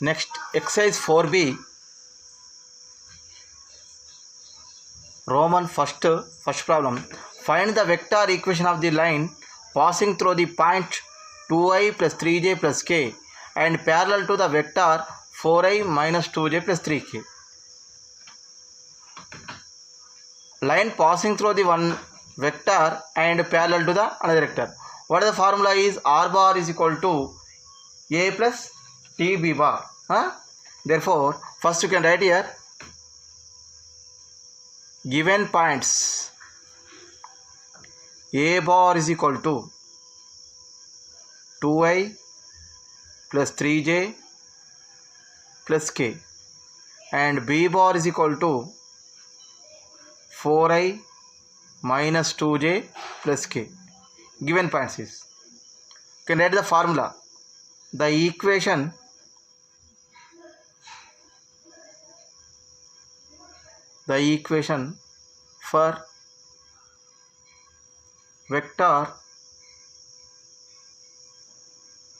Next, exercise 4b, Roman first problem. Find the vector equation of the line passing through the point 2i plus 3j plus k and parallel to the vector 4i minus 2j plus 3k. Line passing through the one vector and parallel to the another vector. What the formula is? R bar is equal to a plus tb bar. Therefore, first you can write here given points a bar is equal to 2i plus 3j plus k and b bar is equal to 4i minus 2j plus k. Given points is, you can write the formula. The equation for vector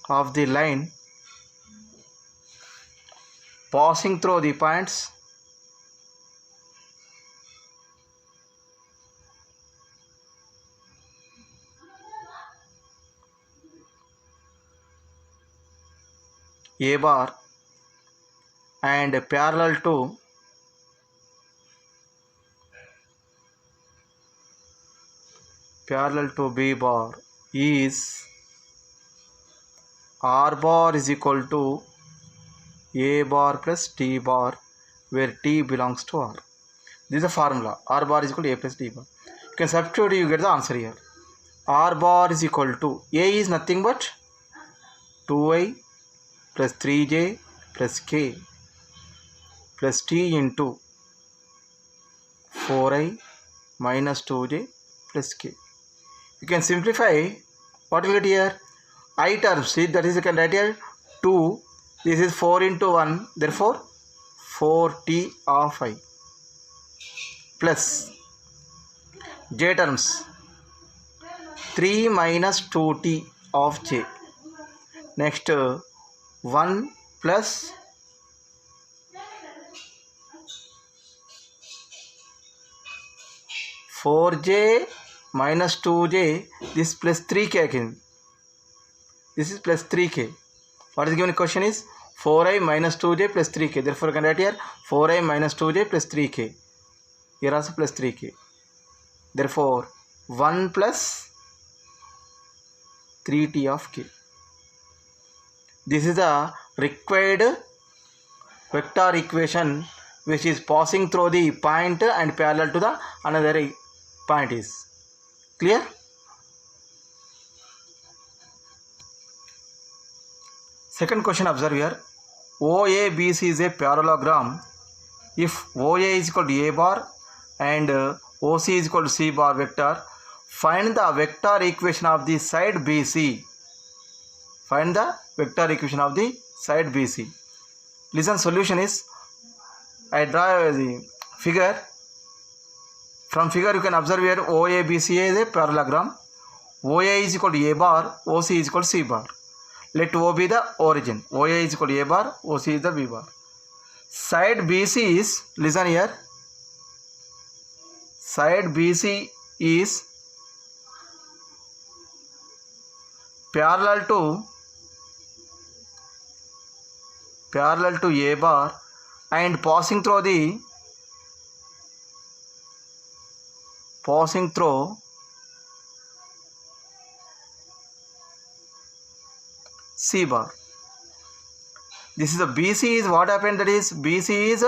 of the line passing through the points a bar and parallel to b bar is r bar is equal to a bar plus t bar, where t belongs to r. This is the formula. R bar is equal to a plus t bar. You can substitute, you get the answer here. R bar is equal to a is nothing but 2i plus 3j plus k plus t into 4i minus 2j plus k. You can simplify. What will get here? I terms, see, that is, you can write here 2, this is 4 into 1, therefore 4t of I plus j terms 3 minus 2t of j. Next 1 plus 4j minus 2j, this plus 3k again. This is plus 3k. What is given question is 4i minus 2j plus 3k. Therefore, you can write here 4i minus 2j plus 3k. Here also plus 3k. Therefore, 1 plus 3t of k. This is the required vector equation which is passing through the point and parallel to the another point is. Clear? Second question, observe here. OABC is a parallelogram. If OA is equal to a bar and OC is equal to c bar vector, find the vector equation of the side BC. Find the vector equation of the side BC. Listen, solution is, I draw the figure. From figure you can observe here OABC is a parallelogram. OA is equal to a bar, OC is equal to c bar. Let O be the origin. OA is equal to a bar, OC is the b bar. Side BC is, listen here, side BC is parallel to a bar and passing through c bar. This is a BC is what happened, that is BC is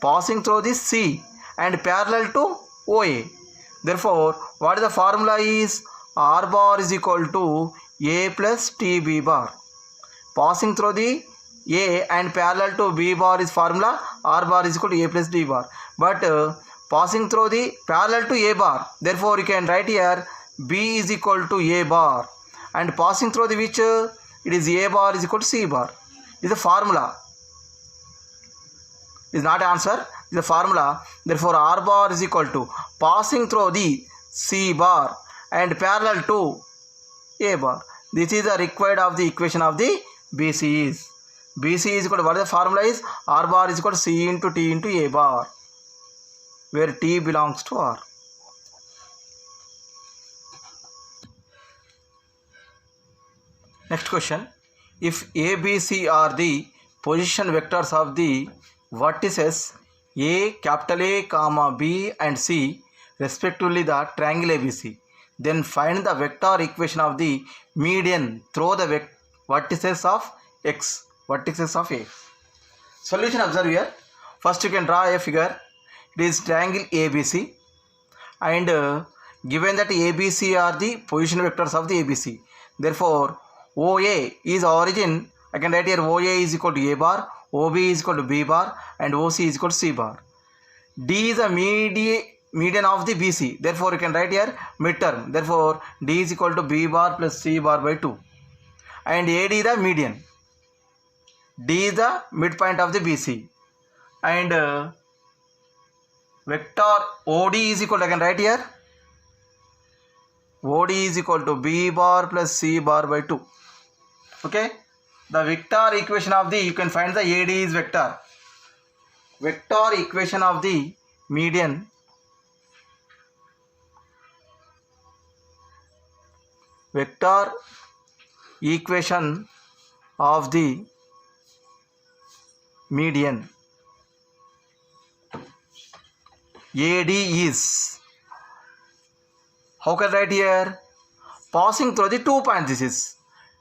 passing through this C and parallel to OA. Therefore, what is the formula is? R bar is equal to a plus tb bar. Passing through the A and parallel to B bar is formula R bar is equal to a plus d bar. But passing through the parallel to a bar, therefore you can write here B is equal to a bar, and passing through the which it is a bar is equal to c bar. This is the formula. This is not answer. This is the formula. Therefore, R bar is equal to passing through the c bar and parallel to a bar. This is the required of the equation of the BC is. BC is equal to, what is the formula is R bar is equal to C into T into A bar, where T belongs to R. Next question. If A, B, C are the position vectors of the vertices A, capital A, comma B and C, respectively the triangle ABC, then find the vector equation of the median through the vertices of X, vertices of A. Solution, observe here. First you can draw a figure. It is triangle ABC, and given that ABC are the position vectors of the ABC, therefore OA is origin. I can write here OA is equal to A bar, OB is equal to B bar and OC is equal to C bar. D is a median of the BC, therefore you can write here midterm, therefore D is equal to B bar plus C bar by 2, and AD is the median, D is the midpoint of the BC, and vector OD is equal to, I can write here OD is equal to B bar plus C bar by 2. Okay, the vector equation of the, you can find the AD is vector equation of the median, vector equation of the median AD is, how can I write here, passing through the 2 points. This is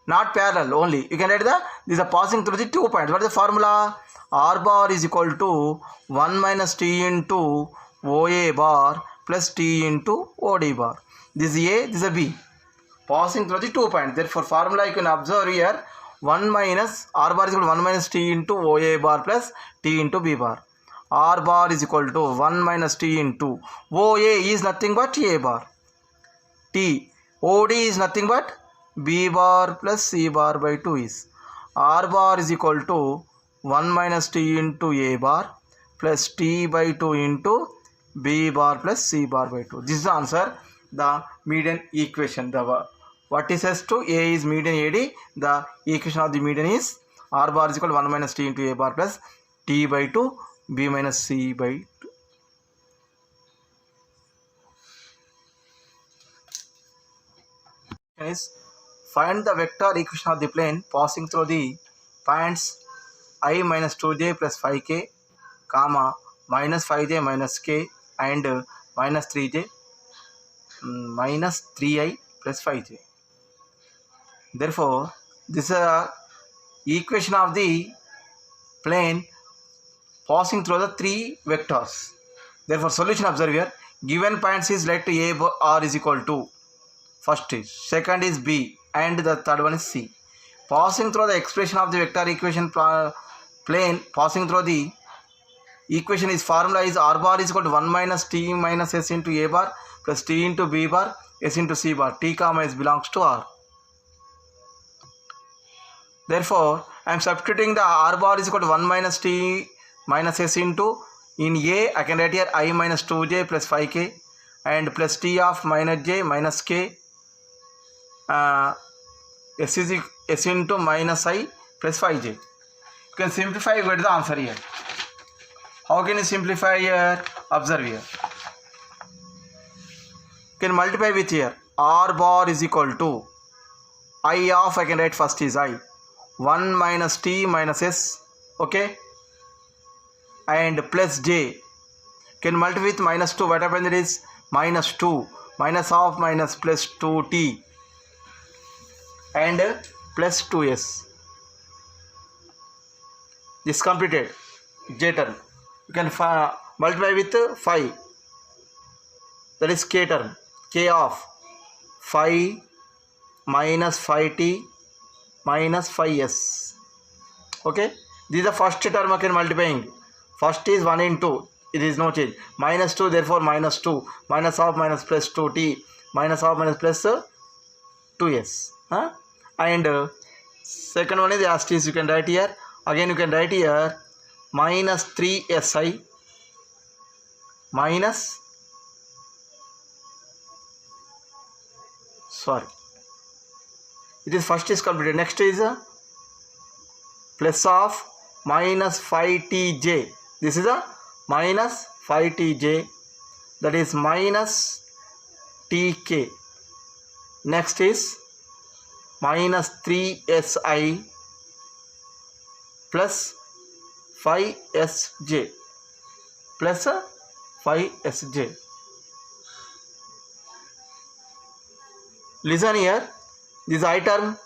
not parallel only, you can write the, this is passing through the 2 points. What is the formula? R bar is equal to 1 minus T into OA bar plus T into OD bar. This is A, this is a B, passing through the 2 points. Therefore formula you can observe here, 1 minus R bar is equal to 1 minus T into OA bar plus T into B bar. R bar is equal to 1 minus T into OA is nothing but A bar, T OD is nothing but B bar plus C bar by 2 is R bar is equal to 1 minus T into A bar plus T by 2 into B bar plus C bar by 2. This is the answer, the median equation. The vertices to A is median AD, the equation of the median is R bar is equal to 1 minus T into A bar plus T by 2 B minus C by 2. Is find the vector equation of the plane passing through the points I minus 2j plus 5k, comma minus 5j minus k and minus 3j minus 3i plus 5j. Therefore this is a equation of the plane passing through the 3 vectors. Therefore solution, observe here, given points is let A R is equal to, first is, second is B and the third one is C. Passing through the expression of the vector equation plane, passing through the equation is, formula is R bar is equal to 1 minus T minus S into A bar plus T into B bar S into C bar. T comma S belongs to R. Therefore I am substituting the R bar is equal to 1 minus T minus S into, in A I can write here I minus 2j plus 5k and plus T of minus j minus k, S is S into minus I plus 5j. You can simplify, get the answer here. How can you simplify here? Observe here. You can multiply with here. R bar is equal to I of, I can write first is I, 1 minus T minus S, okay, and plus j. Can multiply with minus 2. What happens is minus 2 minus of minus plus 2t and plus 2s. This completed j term. You can multiply with 5, that is k term, k of 5 minus 5t minus 5s. Okay, this is the first term I can multiplying. First is 1 into, it is no change, minus 2, therefore minus 2, minus of minus plus 2t minus of minus plus 2s, and second one is the asterisk. You can write here, again you can write here minus 3si minus, sorry, it is first is completed. Next is plus of minus 5tj. This is a minus 5tj, that is minus tk. Next is minus 3si plus 5sj plus 5sj. Listen here, this I term,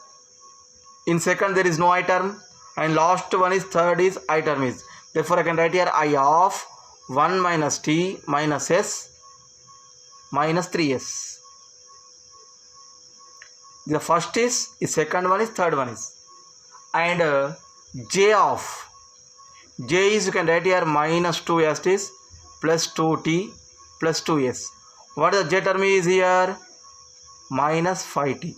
in second there is no I term, and last one is third is I term is. Therefore I can write here I of 1 minus t minus s minus 3s. The first is second one is, third one is. And j of j is, you can write here minus 2s is plus 2t plus 2s. What the j term is here? Minus 5t.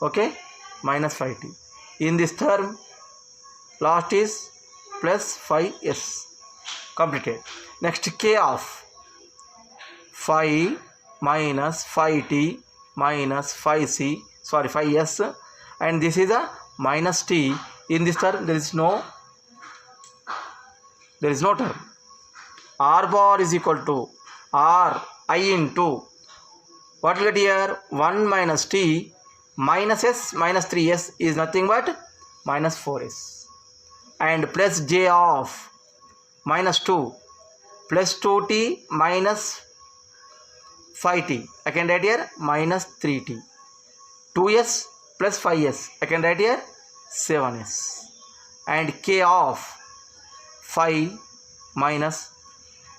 Okay, minus 5t. In this term, last is plus 5s. Completed. Next, k of 5 minus 5t minus 5c, sorry 5s, and this is a minus t. In this term there is no term. R bar is equal to r I into, what will get here? 1 minus t minus s minus 3s is nothing but minus 4s, and plus j of minus 2 plus 2t minus 5t, I can write here minus 3t. 2s plus 5s, I can write here 7s. And k of 5 minus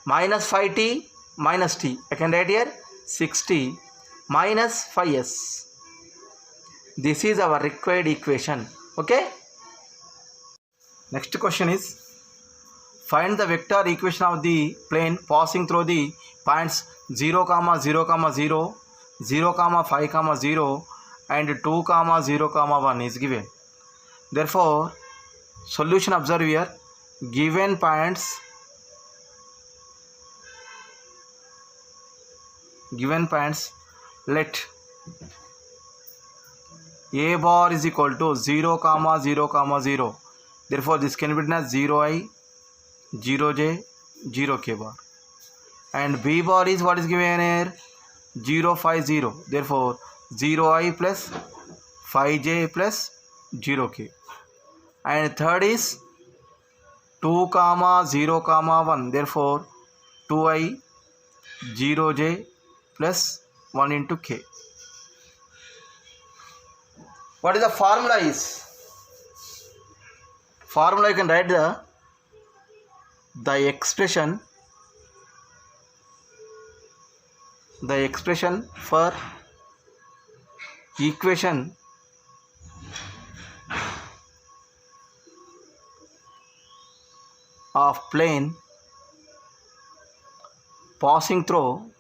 5t minus t, I can write here 6t minus 5s. This is our required equation. Okay. Next question is, find the vector equation of the plane passing through the points 0, 0, 0, 0, 5, 0 and 2, 0, 1 is given. Therefore, solution, observe here, given points let a bar is equal to 0, 0, 0. Therefore, this can be written as 0i, 0j, 0k bar. And b bar is what is given here? 0, 5, 0. Therefore, 0i plus 5j plus 0k. And third is 2, 0, 1. Therefore, 2i, 0j plus 1 into k. What is the formula is? Formula, you can write the expression for equation of plane passing through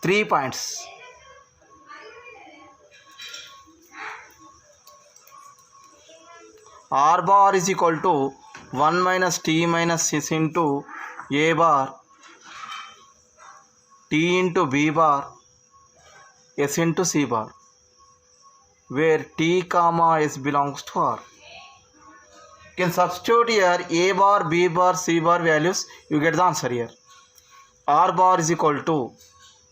three points. R bar is equal to 1 minus t minus s into a bar, t into b bar, s into c bar, where t comma s belongs to R. You can substitute here a bar, b bar, c bar values, you get the answer here. R bar is equal to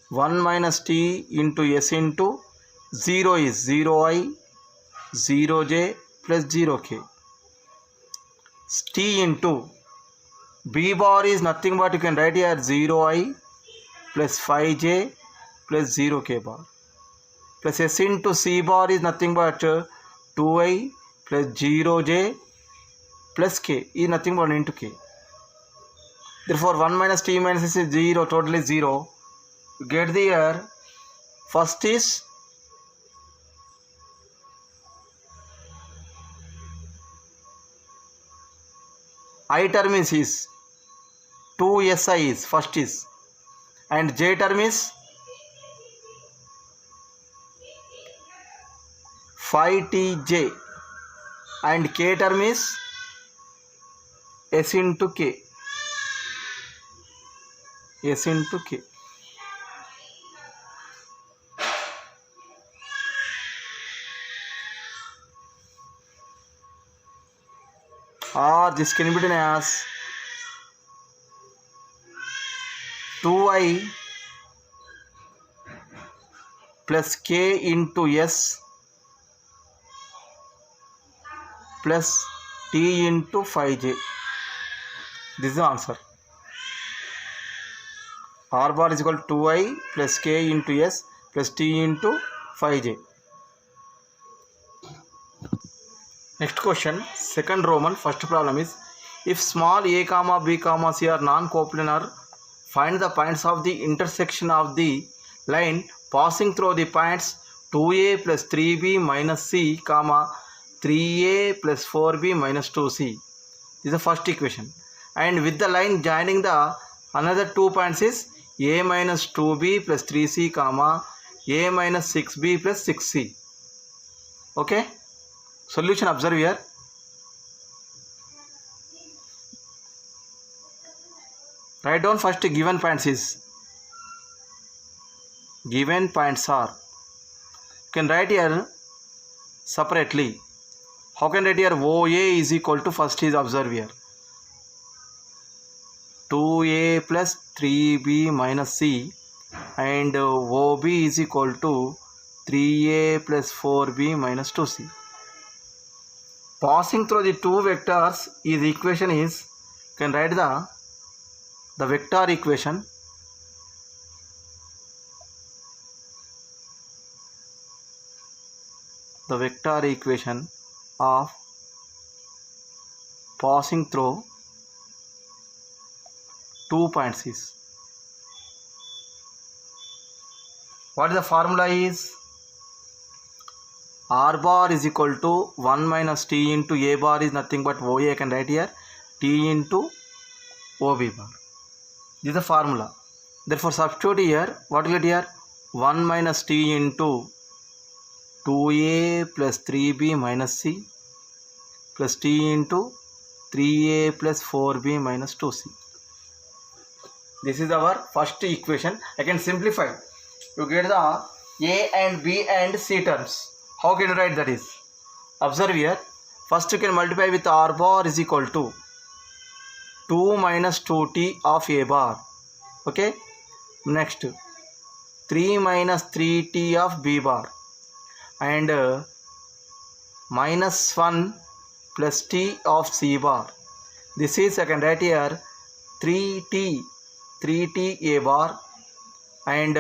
1 minus t into s into 0 is 0i, 0j plus 0k. T into b bar is nothing but, you can write here 0i plus 5j plus 0k bar, plus s into c bar is nothing but 2i plus 0j plus k is nothing but into k. Therefore 1 minus t minus s is 0, totally 0. You get the here, first is I term is 2si is first is, and j term is 5tj, and k term is s into k. or this can be written as 2i plus k into s plus t into 5j. This is the answer. R bar is equal to 2i plus k into s plus t into 5j. Next question, second Roman, first problem is, if small a comma b comma c are non-coplanar, find the points of the intersection of the line passing through the points 2a plus 3b minus c comma 3a plus 4b minus 2c. This is the first equation. And with the line joining the another 2 points is a minus 2b plus 3c comma a minus 6b plus 6c. Okay, solution observe here. Write down first given points is, given points are, you can write here separately. How can write here? OA is equal to, first is observe here, 2a plus 3b minus c, and OB is equal to 3a plus 4b minus 2c. Passing through the two vectors is equation is, you can write the vector equation. The vector equation of passing through 2 points is, what is the formula is, R bar is equal to 1 minus t into a bar is nothing but OA. I can write here t into OB bar. This is the formula. Therefore substitute here, what will get here, 1 minus t into 2a plus 3b minus c plus t into 3a plus 4b minus 2c. This is our first equation. I can simplify. You get the a and b and c terms. How can you write that is? Observe here. First you can multiply with R bar is equal to 2 minus 2t of a bar. Okay. Next 3 minus 3t of b bar. And minus 1 plus t of c bar. This is, I can write here 3t a bar and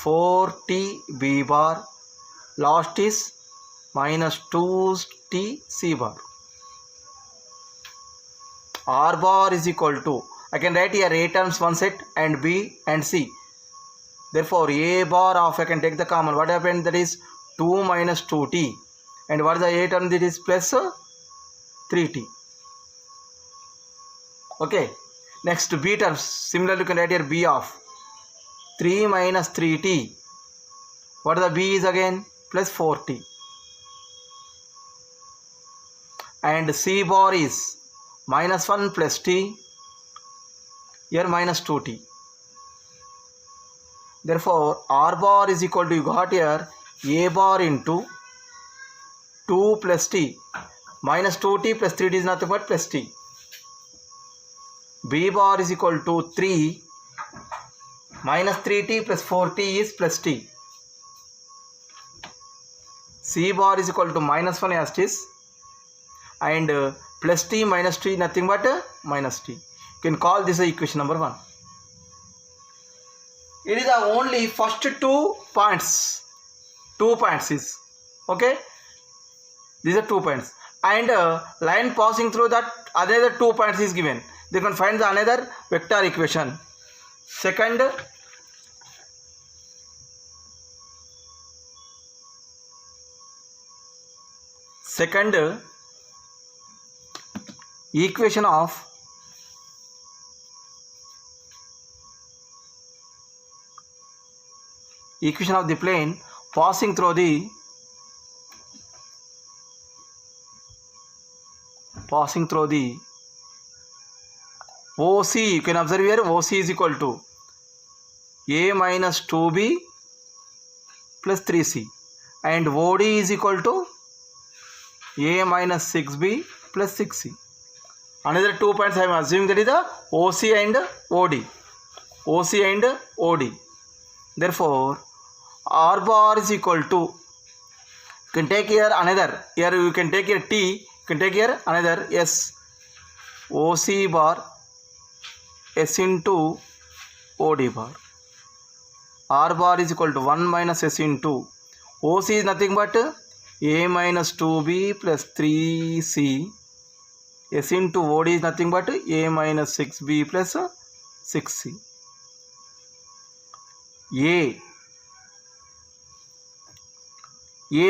4t b bar. Last is minus 2t c bar. R bar is equal to, I can write here a terms one set and b and c. Therefore a bar of, I can take the common, what happened, that is 2 minus 2t, and what is the a term, that is plus 3t. Okay, next b terms, similarly you can write here b of 3 minus 3t, what is the b is again plus 4t, and c bar is minus 1 plus t, here minus 2t. Therefore R bar is equal to, you got here a bar into 2 plus t, minus 2t plus 3t is nothing but plus t. B bar is equal to 3 minus 3t plus 4t is plus t. C bar is equal to minus 1 as it is, and plus t minus t nothing but minus t. You can call this equation number 1. It is the only first 2 points. 2 points is, okay, these are 2 points, and line passing through that another 2 points is given. They can find the another vector equation. Second equation of the plane passing through the OC. You can observe here OC is equal to a minus 2b plus 3c, and OD is equal to a minus 6b plus 6c. Another 2 points I am assuming, that is the OC and OD. OC and OD. Therefore, R bar is equal to, you can take here another, here you can take here T, you can take here another S, OC bar S into OD bar. R bar is equal to 1 minus S into OC is nothing but A minus 2B plus 3C. S into OD is nothing but A minus 6B plus 6C. A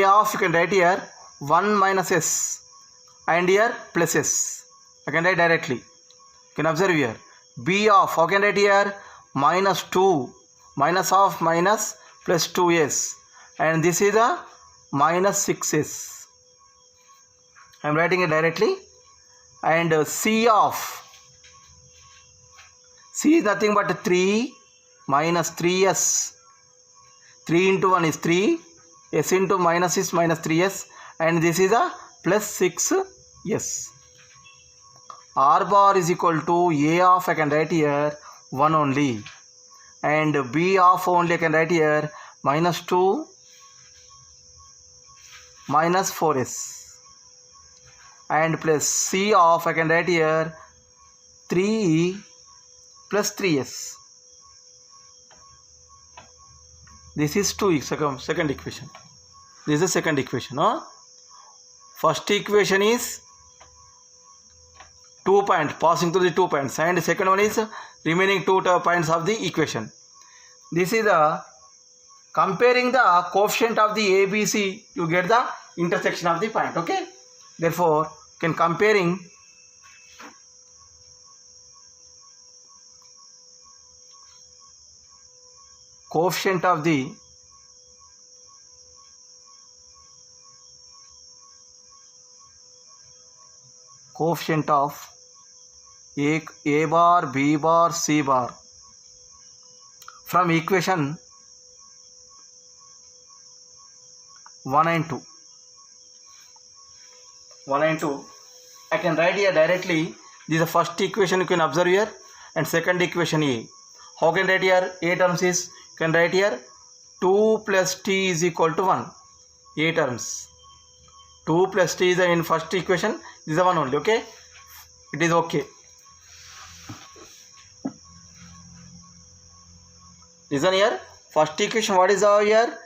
of, you can write here 1 minus S and here plus S. I can write directly. You can observe here. B of, how can I write here? Minus 2, minus of minus plus 2S. And this is a minus 6S. I am writing it directly. And C of, C is nothing but 3 minus 3S. 3 into 1 is 3. S into minus is minus 3S. And this is a plus 6S. R bar is equal to A of, I can write here 1 only. And B of only I can write here minus 2 minus 4S. And plus C of, I can write here 3 plus 3S. This is second equation. This is the second equation. First equation is 2 points, passing through the 2 points, and the second one is remaining 2 points of the equation. This is the comparing the coefficient of the ABC, you get the intersection of the point. Okay, therefore can comparing coefficient of the A bar, B bar, C bar from equation 1 and 2. 1 and 2. I can write here directly. This is the first equation, you can observe here, and second equation A. How can I write here? A terms is, you can write here 2 plus T is equal to 1. A terms. 2 plus T is in first equation. This is the one only. Okay. It is okay. Listen here. First equation, what is here?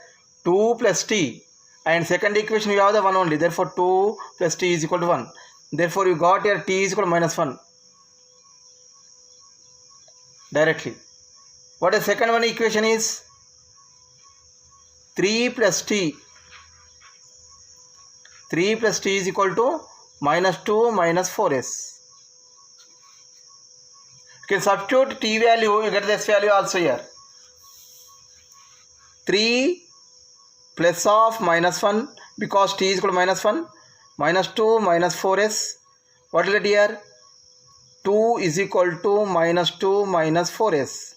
2 plus T. And second equation, you have the one only. Therefore, 2 plus T is equal to 1. Therefore, you got here T is equal to minus 1. Directly. What the second one equation is? 3 plus T. 3 plus T is equal to minus 2 minus 4S. You can substitute T value, you get this value also here. 3 plus of minus 1, because T is equal to minus 1, minus 2 minus 4S. What is it here? 2 is equal to minus 2 minus 4S.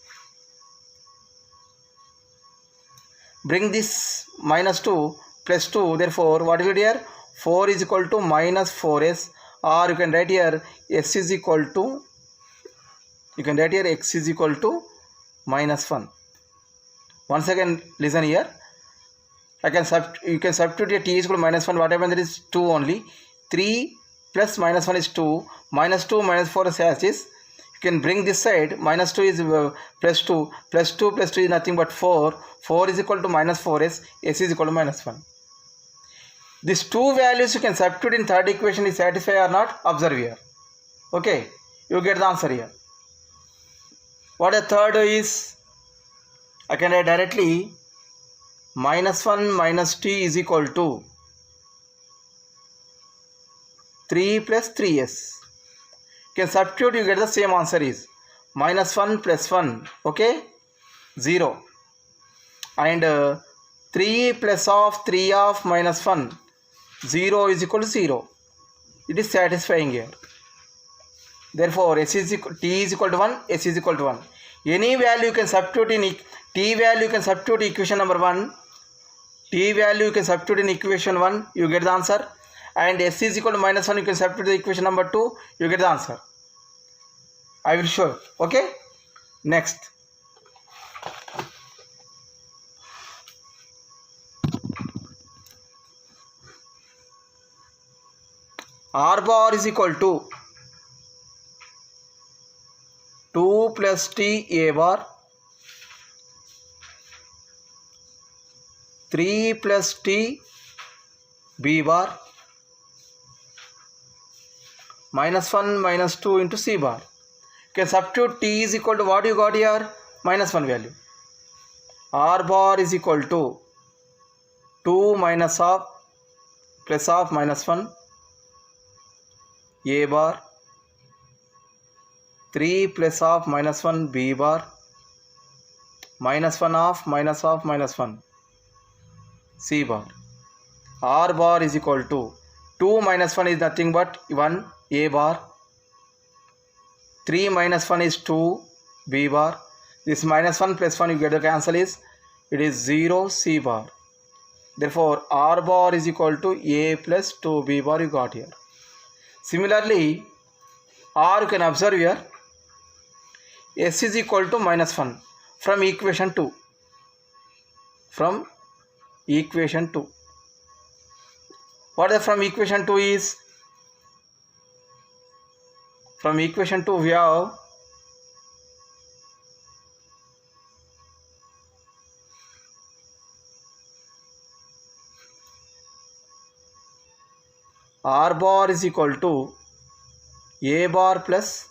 Bring this minus 2 plus 2, therefore what is it here? 4 is equal to minus 4S, or you can write here S is equal to, you can write here X is equal to minus 1. Once again listen here. You can substitute here T is equal to minus 1. What happens? There is 2 only. 3 plus minus 1 is 2. Minus 2 minus 4 is as is. You can bring this side. Minus 2 is plus 2. Plus 2 plus 2 is nothing but 4. 4 is equal to minus 4S. S is equal to minus 1. These two values you can substitute in third equation is satisfy or not? Observe here. Okay. You get the answer here. What the third is? I can write directly minus 1 minus T is equal to 3 plus 3S. You can substitute, you get the same answer is minus 1 plus 1, okay, 0. And 3 plus of 3 of minus 1, 0 is equal to 0. It is satisfying here. Therefore, S is equal, T is equal to 1, S is equal to 1. Any value you can substitute in T value, you can substitute equation number 1. T value you can substitute in equation 1, you get the answer. and s is equal to minus 1, you can substitute the equation number 2, you get the answer. I will show you. Okay, next. R bar is equal to 2 plus t a bar 3 plus t b bar minus 1 minus 2 into c bar. You can substitute t is equal to what you got here? Minus 1 value. R bar is equal to 2 minus of plus of minus 1 a bar 3 plus of minus 1 b bar minus 1 of minus 1 c bar. R bar is equal to 2 minus 1 is nothing but 1 a bar, 3 minus 1 is 2 b bar. This minus 1 plus 1 you get the cancel is, it is 0 c bar. Therefore R bar is equal to a plus 2 b bar you got here. Similarly, R you can observe here, s is equal to minus 1 from equation 2. From equation 2. What is from equation 2 is? From equation 2 we have R bar is equal to a bar plus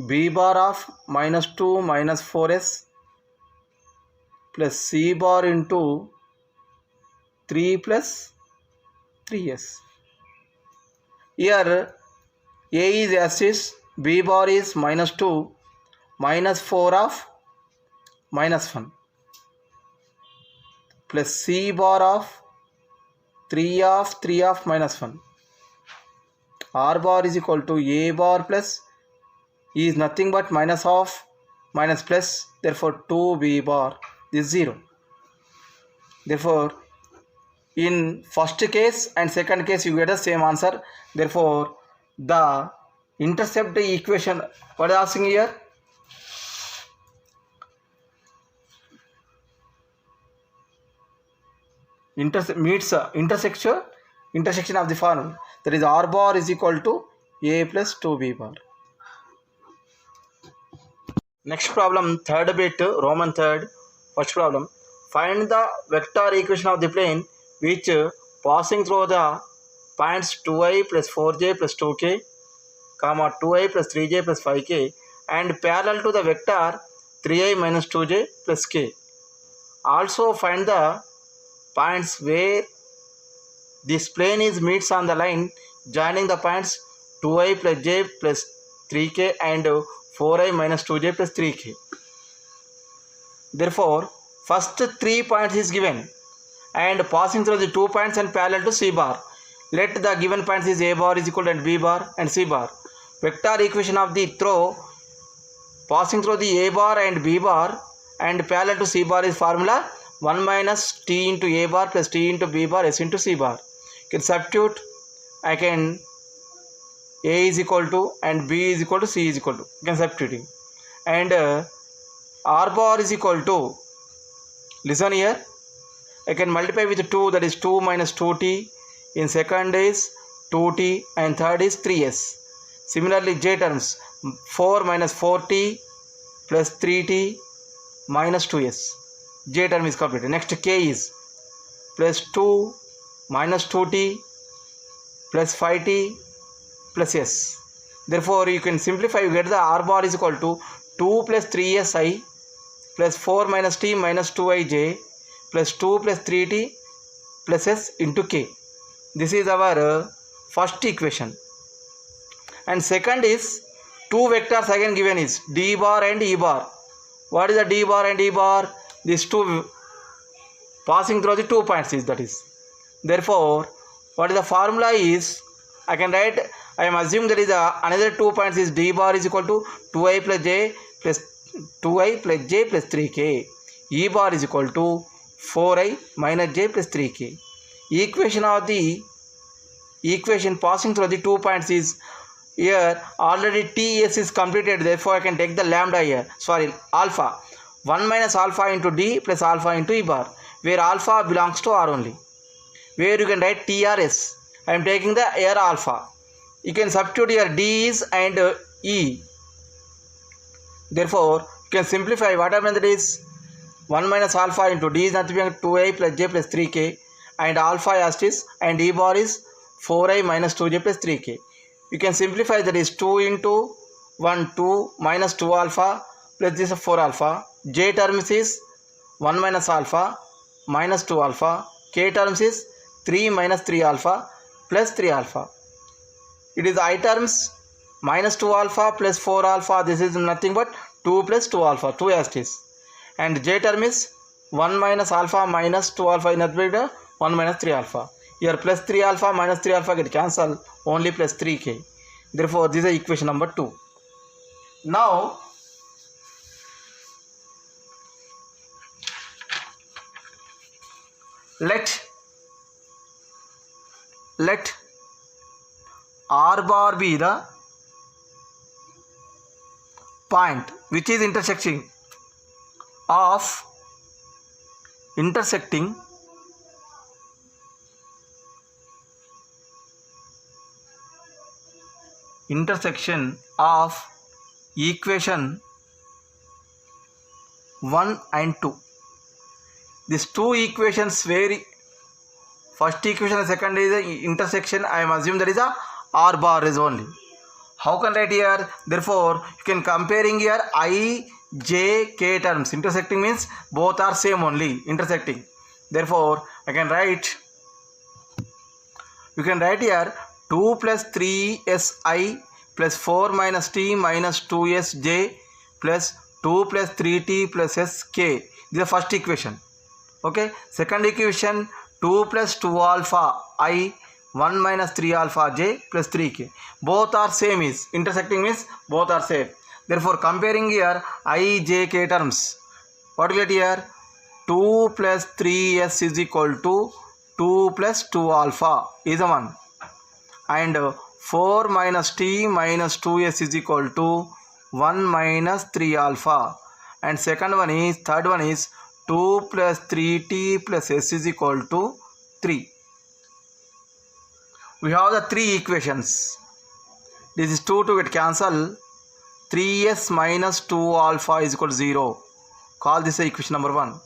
b bar of minus 2 minus 4s plus c bar into 3 plus 3s. Here a is s is, b bar is minus 2 minus 4 of minus 1 plus c bar of 3 of minus 1. R bar is equal to a bar plus is nothing but minus of minus plus, therefore 2b bar is 0. Therefore in first case and second case you get the same answer. Therefore the intercept equation, what is asking here? Meets intersection of the formula, that is R bar is equal to a plus 2b bar. Next problem, third bit, Roman third. First problem, find the vector equation of the plane which passing through the points 2i plus 4j plus 2k, comma 2i plus 3j plus 5k and parallel to the vector 3i minus 2j plus k. Also find the points where this plane is meets on the line joining the points 2i plus j plus 3k and 4i minus 2j plus 3k. Therefore first 3 points is given and passing through the 2 points and parallel to c bar. Let the given points is a bar is equal to b bar and c bar. Vector equation of the throw passing through the a bar and b bar and parallel to c bar is formula 1 minus t into a bar plus t into b bar s into c bar. You can substitute, I can a is equal to and b is equal to c is equal to, you can substitute, and r bar is equal to, listen here, I can multiply with 2, that is 2 minus 2t, in second is 2t and third is 3s. Similarly j terms 4 minus 4t plus 3t minus 2s. J term is completed. Next k is plus 2 minus 2t plus 5t plus s. Therefore you can simplify, you get the r bar is equal to 2 plus 3si plus 4 minus t minus 2ij plus 2 plus 3t plus s into k. This is our first equation. And second is two vectors again given is d bar and e bar. What is the d bar and e bar? These two passing through the 2 points is, that is. Therefore what is the formula is, I can write, I am assuming that is another 2 points is d bar is equal to 2i plus j plus 2i plus j plus 3k. E bar is equal to 4i minus j plus 3k. Equation of the equation passing through the 2 points is here already TS is completed, therefore I can take the lambda here, sorry, alpha. 1 minus alpha into D plus alpha into E bar, where alpha belongs to R only, where you can write TRS. I am taking the air alpha. You can substitute here D is and E. Therefore, you can simplify what happens, that is 1 minus alpha into D is nothing but 2i plus j plus 3k, and alpha as it is, and E bar is 4i minus 2j plus 3k. You can simplify, that is 2 into 1 2 minus 2 alpha plus this is 4 alpha. J terms is 1 minus alpha minus 2 alpha. K terms is 3 minus 3 alpha plus 3 alpha. It is I terms minus 2 alpha plus 4 alpha. This is nothing but 2 plus 2 alpha, 2 as it is. And J term is 1 minus alpha minus 2 alpha is nothing but 1 minus 3 alpha. Here plus 3 alpha minus 3 alpha get cancelled, only plus 3k. Therefore, this is equation number 2. Now, let R bar be the point which is intersecting intersection of equation 1 and 2. These two equations vary. First equation and second is the intersection. I am assuming that is a R bar is only. How can I write here? Therefore, you can comparing here I, J, K terms. Intersecting means both are same only, intersecting. Therefore, I can write, you can write here 2 plus 3si plus 4 minus t minus 2sj plus 2 plus 3t plus sk. This is the first equation. Okay. Second equation 2 plus 2 alpha I 1 minus 3 alpha j plus 3k. Both are same is, intersecting means both are same. Therefore, comparing here I, J, K terms. What will get here? 2 plus 3s is equal to 2 plus 2 alpha is the one. And 4 minus t minus 2s is equal to 1 minus 3 alpha. And third one is 2 plus 3t plus s is equal to 3. We have the three equations. This is 2 to get cancelled. 3s minus 2 alpha is equal to 0. Call this equation number 1. You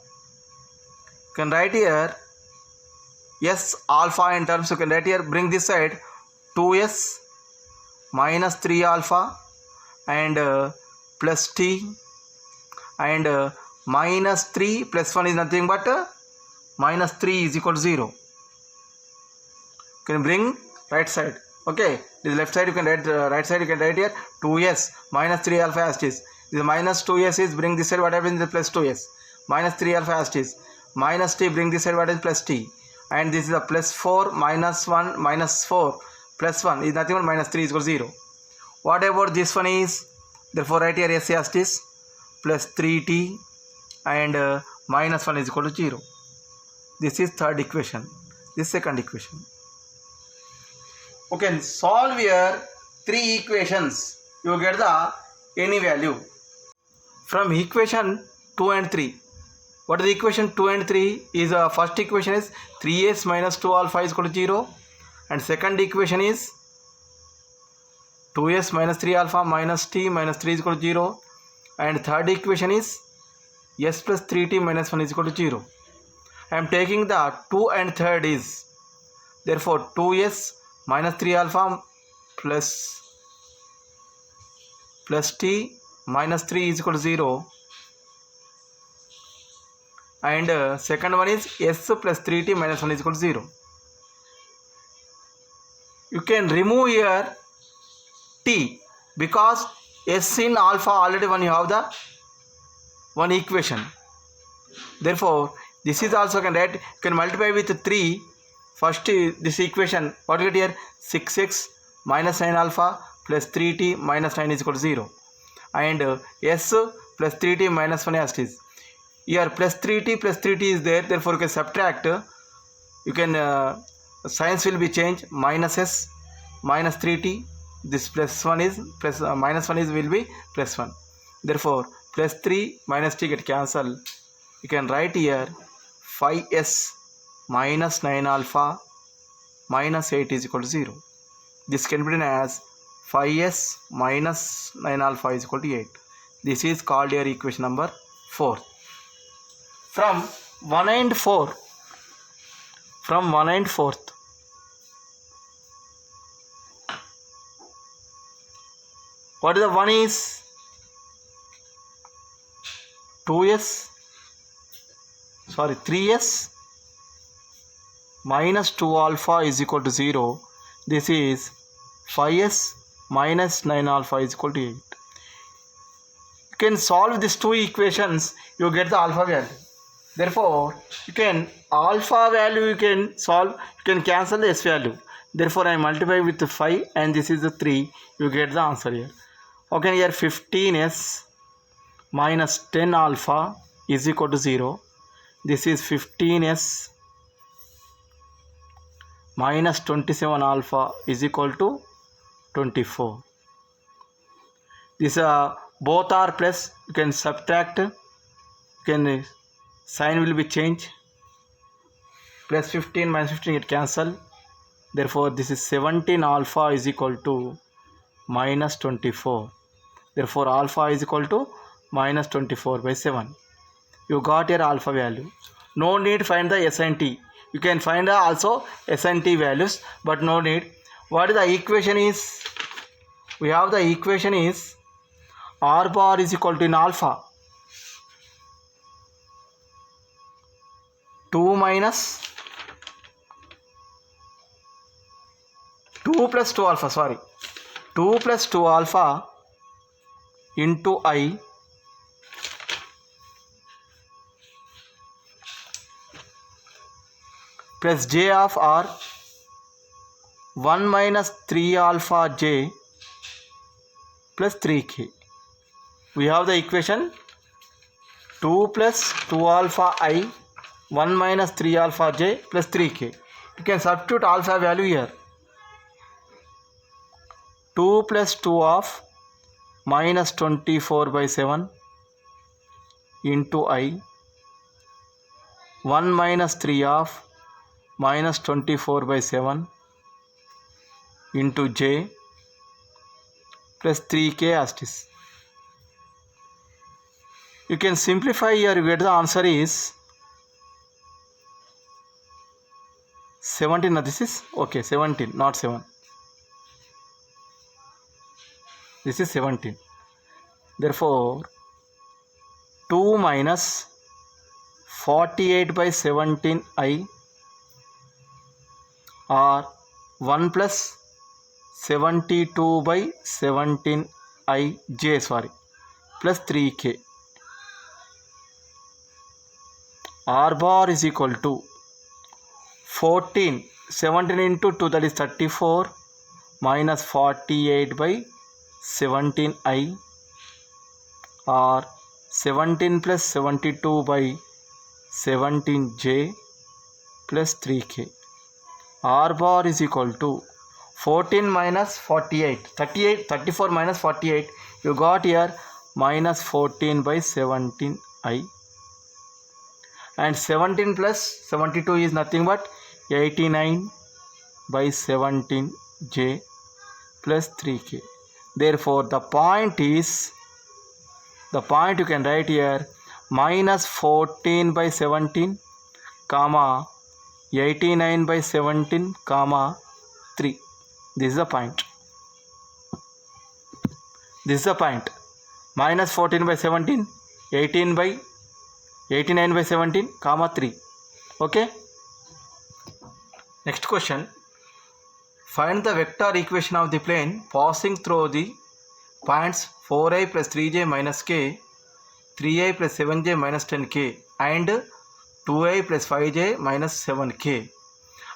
can write here s alpha in terms. You can write here, bring this side 2s minus 3 alpha and plus t and minus 3 plus 1 is nothing but minus 3 is equal to 0. You can bring right side. Okay, this left side you can write, right side you can write here 2s minus 3 alpha as it is. This minus 2s is, bring this side, what happens is plus 2s minus 3 alpha as it is. Minus t, bring this side, what is plus t, and this is a plus 4 minus 1 minus 4 plus 1 is nothing but minus 3 is equal to 0. What about this one is? Therefore, write here s as it is plus 3t and minus 1 is equal to 0. This is third equation. This second equation. Okay, solve here three equations. You get the any value from equation 2 and 3. What is the equation 2 and 3 is first equation is 3s minus 2 alpha is equal to 0, and second equation is 2s minus 3 alpha minus t minus 3 is equal to 0, and third equation is s plus 3t minus 1 is equal to 0. I am taking the 2 and third is, therefore 2s minus 3 alpha plus t minus 3 is equal to 0, and second one is s plus 3t minus 1 is equal to 0. You can remove here t because s in alpha already one you have the one equation. Therefore, this is also can write, you can multiply with 3. First this equation, what you get here? 6x minus 9 alpha plus 3t minus 9 is equal to 0, and s plus 3t minus 1 as it is. Here plus 3t is there, therefore you can subtract. You can signs will be changed, minus s, minus 3t, this plus 1 is plus minus 1 is will be plus 1. Therefore plus 3 minus t get cancelled. You can write here 5s minus 9 alpha minus 8 is equal to 0. This can be written as 5s minus 9 alpha is equal to 8. This is called your equation number 4. From 1 and 4, what is the 1 is 3s minus 2 alpha is equal to 0. This is 5s minus 9 alpha is equal to 8. You can solve these two equations, you get the alpha value. Therefore you can alpha value you can solve, you can cancel the s value. Therefore I multiply with 5 and this is the 3, you get the answer here. Okay, here 15s minus 10 alpha is equal to 0. This is 15s minus 27 alpha is equal to 24. This both are plus, you can subtract, you can sign will be changed, plus 15 minus 15 get cancel. Therefore this is 17 alpha is equal to minus 24. Therefore alpha is equal to minus 24 by 7. You got your alpha value. No need find the s and t. You can find also s and t values, but no need. What is the equation is? We have the equation is r bar is equal to in alpha 2 minus 2 plus 2 alpha, sorry, 2 plus 2 alpha into I plus j of r 1 minus 3 alpha j plus 3k. We have the equation 2 plus 2 alpha I 1 minus 3 alpha j plus 3k. You can substitute alpha value here. 2 plus 2 of minus 24 by 7 into I 1 minus 3 of minus 24 by 7 into j plus 3k as it is. You can simplify here, you get the answer is 17. This is okay, 17, not 7. This is 17. Therefore 2 minus 48 by 17 I or 1 plus 72 by 17 I j, sorry, plus 3k. R bar is equal to 14, 17 into 2, that is 34, minus 48 by 17 I or 17 plus 72 by 17 j plus 3k. R bar is equal to 14 minus 48, 34 minus 48, you got here minus 14 by 17 I, and 17 plus 72 is nothing but 89 by 17 j plus 3k. Therefore the point is, the point you can write here minus 14 by 17 comma 89 by 17 comma 3. This is the point. This is the point. Minus 14 by 17, 89 by 17 comma 3. Okay. Next question. Find the vector equation of the plane passing through the points 4i plus 3j minus k, 3i plus 7j minus 10k and 2i plus 5j minus 7k,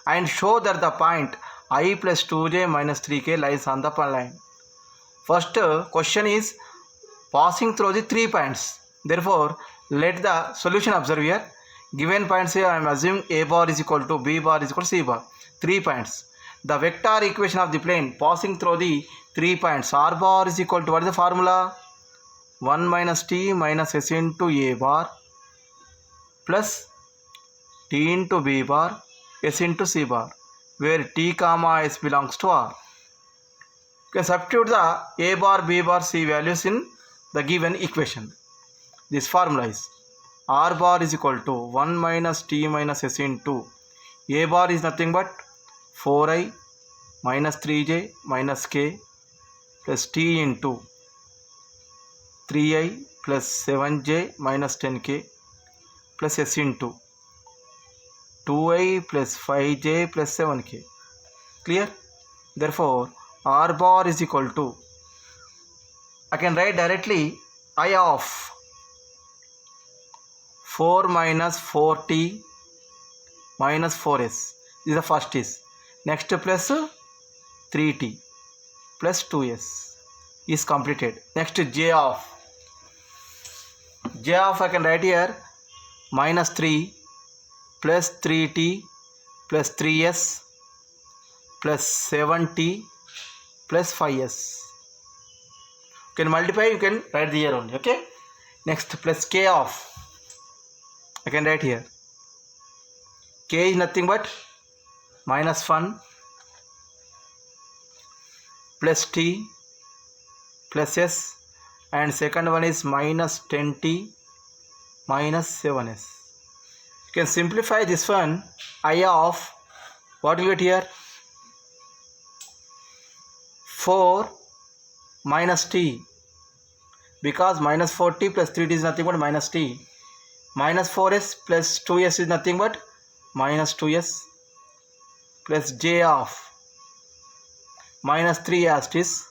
and show that the point I plus 2j minus 3k lies on the line. First question is passing through the 3 points. Therefore let the solution observe here. Given points here, I am assuming a bar is equal to b bar is equal to c bar. 3 points. The vector equation of the plane passing through the 3 points, r bar is equal to, what is the formula? 1 minus t minus s into a bar plus t into b bar s into c bar, where t comma s belongs to r. You can substitute the a bar, b bar, c values in the given equation. This formula is r bar is equal to 1 minus t minus s into a bar is nothing but 4i minus 3j minus k plus t into 3i plus 7j minus 10k plus s into 2i plus 5j plus 7k. Clear? Therefore, r bar is equal to, I can write directly I of 4 minus 4t minus 4s. This is the first is. Next plus 3t plus 2s is completed. Next j of I can write here minus 3 plus 3t plus 3s plus 7t plus 5s. You can multiply, you can write here only. Okay. Next plus k of, I can write here k is nothing but minus 1 plus t plus s, and second one is minus 10t minus 7s. You can simplify this one. I of, what will you get here? 4 minus t, because minus 4t plus 3t is nothing but minus t, minus 4s plus 2s is nothing but minus 2s, plus j of minus 3 as it is,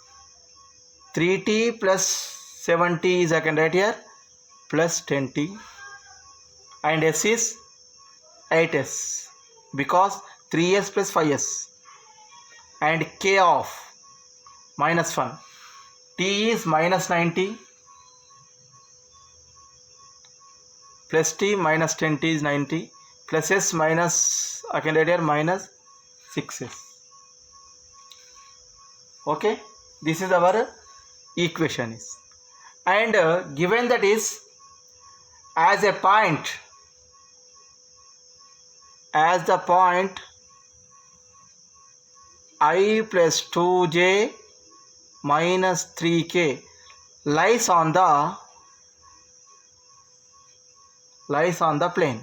3t plus 7t is, I can write here, plus 10t, and s is 8s because 3s plus 5s, and k of minus 1, t is minus 90 plus t minus 10t is 90 plus s minus, I can write here, minus 6s. Okay, this is our equation is, and given that is as a point, as the point I plus 2j minus 3k lies on the plane.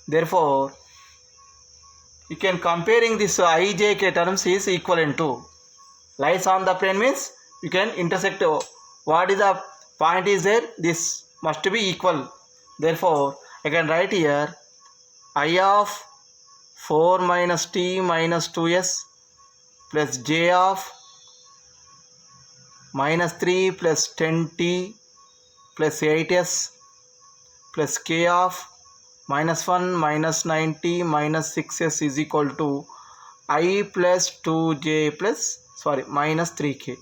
Therefore, you can comparing this ijk terms is equivalent to, lies on the plane means you can intersect what is the point is there, this must be equal. Therefore, I can write here I of 4 minus t minus 2s plus j of minus 3 plus 10t plus 8s plus k of minus 1 minus 90 minus 6s is equal to I plus 2j plus, minus 3k. You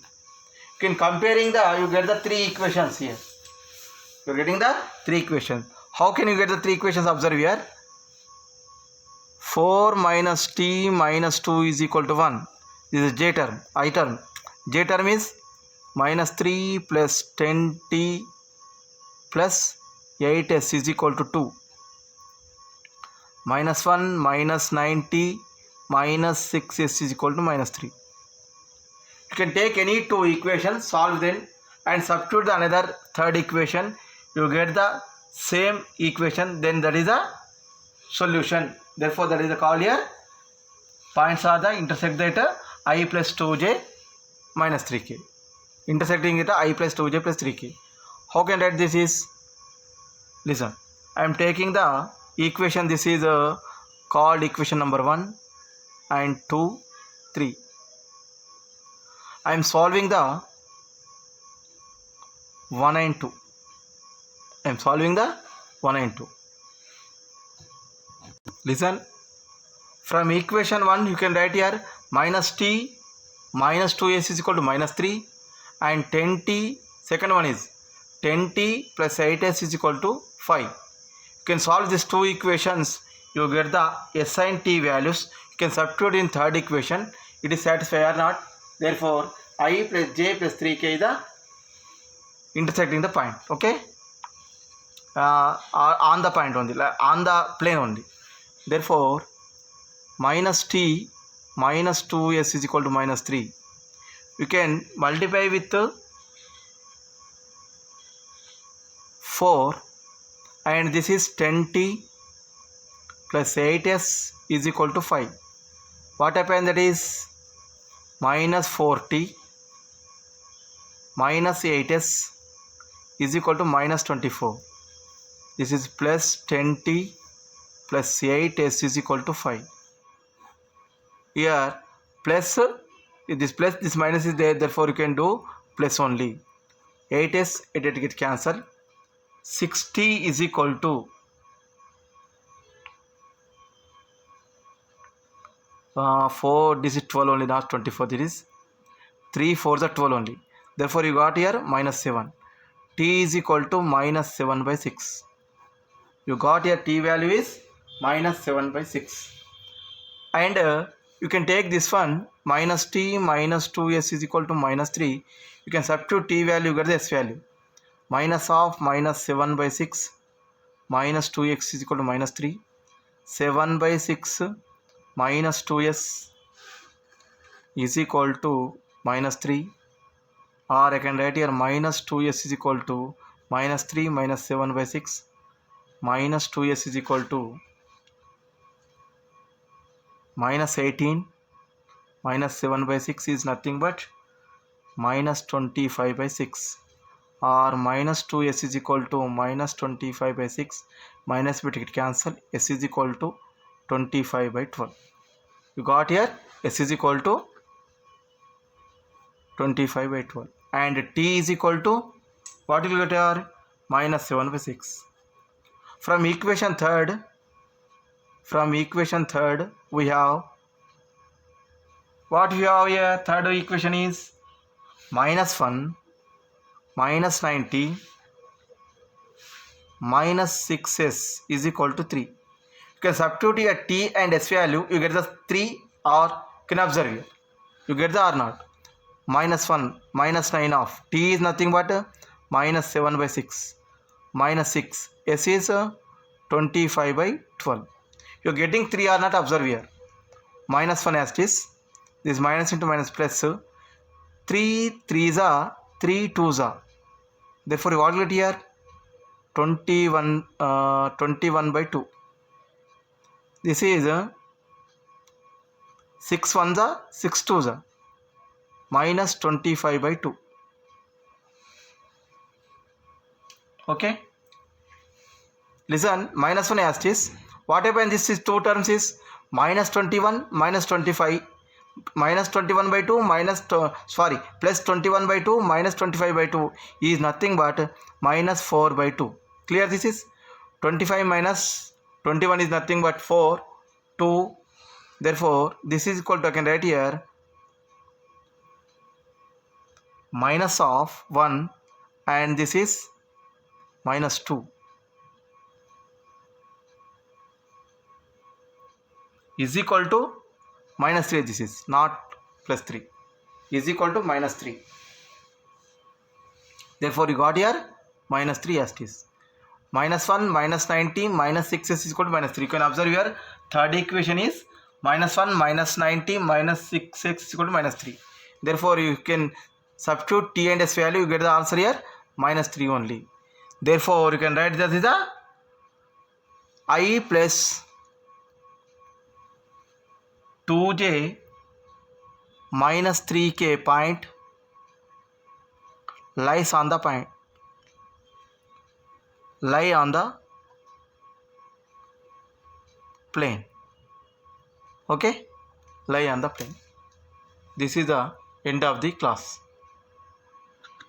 can comparing you get the 3 equations here. You are getting the 3 equations. How can you get the 3 equations? Observe here. 4 minus t minus 2 is equal to 1. This is j term, I term. J term is minus 3 plus 10t plus 8s is equal to 2. Minus 1 minus 90 minus 6s is equal to minus 3. You can take any 2 equations, solve them and substitute the another third equation. You get the same equation, then that is a solution. Therefore, that is called here points are the intersect that I plus 2j minus 3k. Intersecting it I plus 2j plus 3k. How can I write this is? Listen, I am taking the equation, this is called equation number 1 and 2, 3. I am solving the 1 and 2. I am solving the 1 and 2. Listen, from equation 1 you can write here minus t minus 2s is equal to minus 3 and 10t, second one is 10t plus 8s is equal to 5. You can solve these two equations, you get the s and t values. You can substitute in third equation. It is satisfied or not. Therefore, I plus j plus 3k is the intersecting the point. Okay, on the point only, on the plane only. Therefore, minus t minus 2s is equal to minus 3. You can multiply with 4, and this is 10t plus 8s is equal to 5. What happened? That is minus 4t minus 8s is equal to minus 24. This is plus 10t plus 8s is equal to 5. Here plus, this minus is there, therefore you can do plus only. 8s, it gets cancelled. 6t is equal to 4, this is 12 only, not 24. This is 3 4s are 12 only. Therefore you got here minus 7. T is equal to minus 7 by 6. You got here t value is minus 7 by 6. And you can take this one, minus t minus 2s is equal to minus 3. You can substitute t value, you get the s value. Minus of minus 7 by 6 minus 2x is equal to minus 3. 7 by 6 minus 2s is equal to minus 3. Or I can write here minus 2s is equal to minus 3 minus 7 by 6 minus 2s is equal to minus 18. Minus 7 by 6 is nothing but minus 25 by 6. Or minus 2s is equal to minus 25 by 6. Minus bit it cancel. S is equal to 25 by 12. You got here s is equal to 25 by 12. And t is equal to what will you get here? Minus 7 by 6. From equation third we have what we have here. Third equation is minus 1 minus 90 minus 6s is equal to 3. You can substitute here t and s value, you get the 3, or you can observe here. You get the or not. Minus 1 minus 9 of t is nothing but minus 7 by 6 minus 6. S is 25 by 12. You are getting 3 or not, observe here. Minus 1 as this minus into minus plus. 3 3s are 3 2s are. Therefore, you get here 21 by 2. This is 6 1s are 6 2s are. Minus 25 by 2. Okay. Listen, minus 1 as this. What happened? This is two terms is minus 21 minus 25. Minus 21 by 2 plus 21 by 2 minus 25 by 2 is nothing but minus 4 by 2. Clear? This is 25 minus 21 is nothing but 4, 2. Therefore, this is equal to, I can write here, minus of 1, and this is minus 2 is equal to minus 3. This is not plus 3, is equal to minus 3. Therefore, you got here minus 3 as it is. Minus 1 minus 90 minus 6s is equal to minus 3. You can observe here third equation is minus 1 minus 90 minus 6x is equal to minus 3. Therefore, you can substitute t and s value, you get the answer here minus 3 only. Therefore, you can write this is a I plus 2j minus 3k point lies on the point, lie on the plane. Okay, lie on the plane. This is the end of the class.